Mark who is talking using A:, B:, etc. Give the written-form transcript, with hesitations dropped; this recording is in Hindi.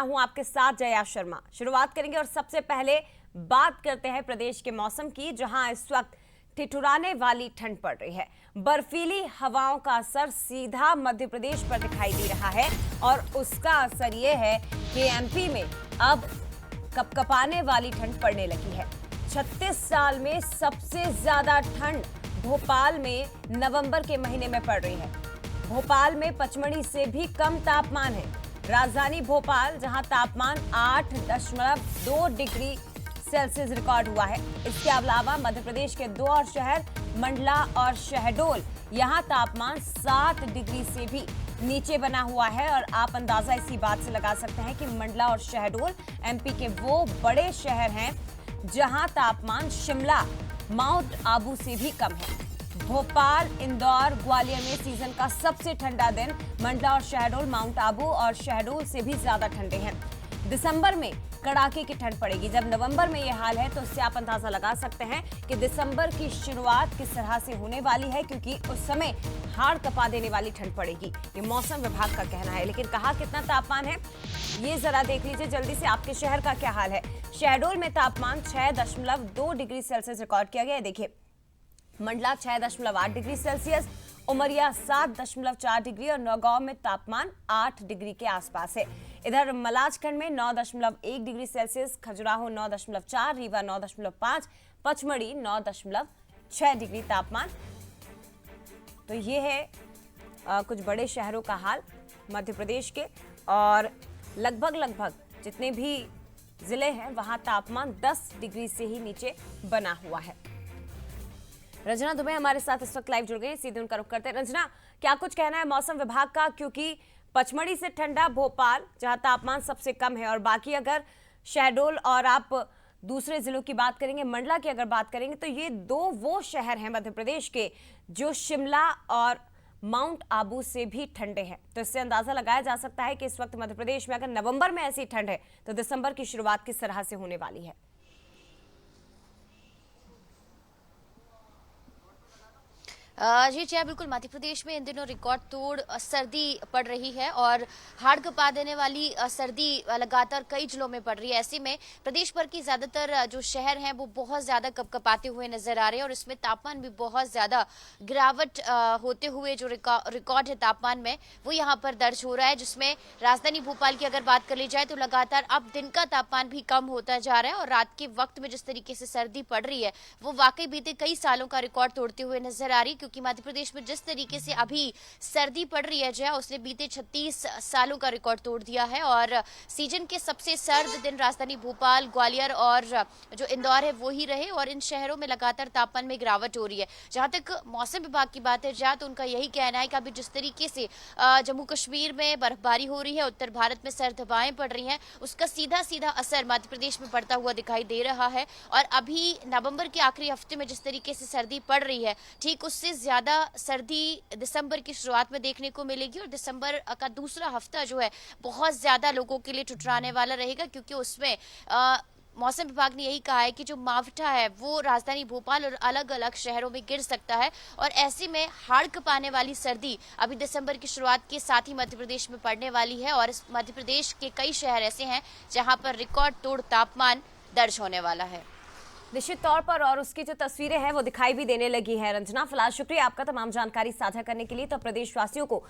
A: हूं आपके साथ जया शर्मा। शुरुआत करेंगे और सबसे पहले बात करते हैं प्रदेश के मौसम की, जहां इस वक्त ठिठुराने वाली ठंड पड़ रही है। बर्फीली हवाओं का असर सीधा मध्य प्रदेश पर दिखाई दे रहा है और उसका असर ये है कि एमपी में अब कपकपाने वाली ठंड पड़ने लगी है। 36 साल में सबसे ज्यादा ठंड भोपाल में नवंबर के महीने में पड़ रही है। भोपाल में पचमढ़ी से भी कम तापमान है। राजधानी भोपाल, जहां तापमान 8.2 डिग्री सेल्सियस रिकॉर्ड हुआ है। इसके अलावा मध्य प्रदेश के दो और शहर मंडला और शहडोल, यहां तापमान 7 डिग्री से भी नीचे बना हुआ है। और आप अंदाजा इसी बात से लगा सकते हैं कि मंडला और शहडोल एमपी के वो बड़े शहर हैं जहां तापमान शिमला, माउंट आबू से भी कम है। भोपाल, इंदौर, ग्वालियर में सीजन का सबसे ठंडा दिन मंडला और शहडोल, माउंट आबू और शहडोल से भी ज्यादा ठंडे हैं। दिसंबर में कड़ाके की ठंड पड़ेगी। जब नवंबर में यह हाल है तो उससे आप अंदाजा लगा सकते हैं कि दिसंबर की शुरुआत किस तरह से होने वाली है, क्योंकि उस समय हाड़ कपा देने वाली ठंड पड़ेगी। ये मौसम विभाग का कहना है, लेकिन कहाँ कितना तापमान है ये जरा देख लीजिए जल्दी से। आपके शहर का क्या हाल है? शहडोल में तापमान 6.2 डिग्री सेल्सियस रिकॉर्ड किया गया है। देखिए, Mandla 6.8 degree Celsius, Umaria 7.4 degree और नौगांव में तापमान 8 डिग्री के आसपास है। इधर मलाजखंड में 9.1 degree Celsius, Khajuraho 9.4, Rewa 9.5, Pachmarhi 9.6 degree तापमान। तो ये है कुछ बड़े शहरों का हाल मध्य प्रदेश के। और लगभग जितने भी जिले हैं वहां तापमान 10 डिग्री से ही नीचे बना हुआ है। रंजना दुबे हमारे साथ इस वक्त लाइव जुड़ गए, सीधे उनका रुख करते हैं। रंजना, क्या कुछ कहना है मौसम विभाग का? क्योंकि पचमढ़ी से ठंडा भोपाल, जहां तापमान सबसे कम है, और बाकी अगर शहडोल और आप दूसरे जिलों की बात करेंगे, मंडला की अगर बात करेंगे, तो ये दो वो शहर हैं मध्य प्रदेश के जो शिमला और माउंट आबू से भी ठंडे हैं। तो इससे अंदाजा लगाया जा सकता है कि इस वक्त मध्य प्रदेश में अगर नवंबर में ऐसी ठंड है तो दिसंबर की शुरुआत किस तरह से होने वाली है।
B: जी जय, बिल्कुल मध्य प्रदेश में इन दिनों रिकॉर्ड तोड़ सर्दी पड़ रही है और हाड़ कपा देने वाली सर्दी लगातार कई जिलों में पड़ रही है। ऐसे में प्रदेश भर की ज्यादातर जो शहर हैं वो बहुत ज्यादा कपकपाते हुए नजर आ रहे हैं और इसमें तापमान भी बहुत ज्यादा गिरावट होते हुए जो रिकॉर्ड है तापमान में वो यहाँ पर दर्ज हो रहा है। जिसमें राजधानी भोपाल की अगर बात कर ली जाए तो लगातार अब दिन का तापमान भी कम होता जा रहा है और रात के वक्त में जिस तरीके से सर्दी पड़ रही है वो वाकई बीते कई सालों का रिकॉर्ड तोड़ते हुए नजर आ रही है। क्योंकि मध्य प्रदेश में जिस तरीके से अभी सर्दी पड़ रही है जया, उसने बीते 36 सालों का रिकॉर्ड तोड़ दिया है। और सीजन के सबसे सर्द दिन राजधानी भोपाल, ग्वालियर और जो इंदौर है वो ही रहे और इन शहरों में लगातार तापमान में गिरावट हो रही है। जहां तक मौसम विभाग की बात है जया, तो उनका यही कहना है कि अभी जिस तरीके से जम्मू कश्मीर में बर्फबारी हो रही है, उत्तर भारत में सर्द हवाएं पड़ रही हैं, उसका सीधा सीधा असर मध्य प्रदेश में पड़ता हुआ दिखाई दे रहा है। और अभी नवंबर के आखिरी हफ्ते में जिस तरीके से सर्दी पड़ रही है, ठीक उससे ज्यादा सर्दी दिसंबर की शुरुआत में देखने को मिलेगी और दिसंबर का दूसरा हफ्ता जो है बहुत ज्यादा लोगों के लिए ठुठुराने वाला रहेगा। क्योंकि उसमें मौसम विभाग ने यही कहा है कि जो मावठा है वो राजधानी भोपाल और अलग अलग शहरों में गिर सकता है और ऐसे में हाड़ कपाने वाली सर्दी अभी दिसंबर की शुरुआत के साथ ही मध्य प्रदेश में पड़ने वाली है। और इस मध्य प्रदेश के कई शहर ऐसे हैं जहां पर रिकॉर्ड तोड़ तापमान दर्ज होने वाला है।
A: निश्चित तौर पर, और उसकी जो तस्वीरें हैं वो दिखाई भी देने लगी है। रंजना, फिलहाल शुक्रिया आपका तमाम जानकारी साझा करने के लिए। तो प्रदेशवासियों को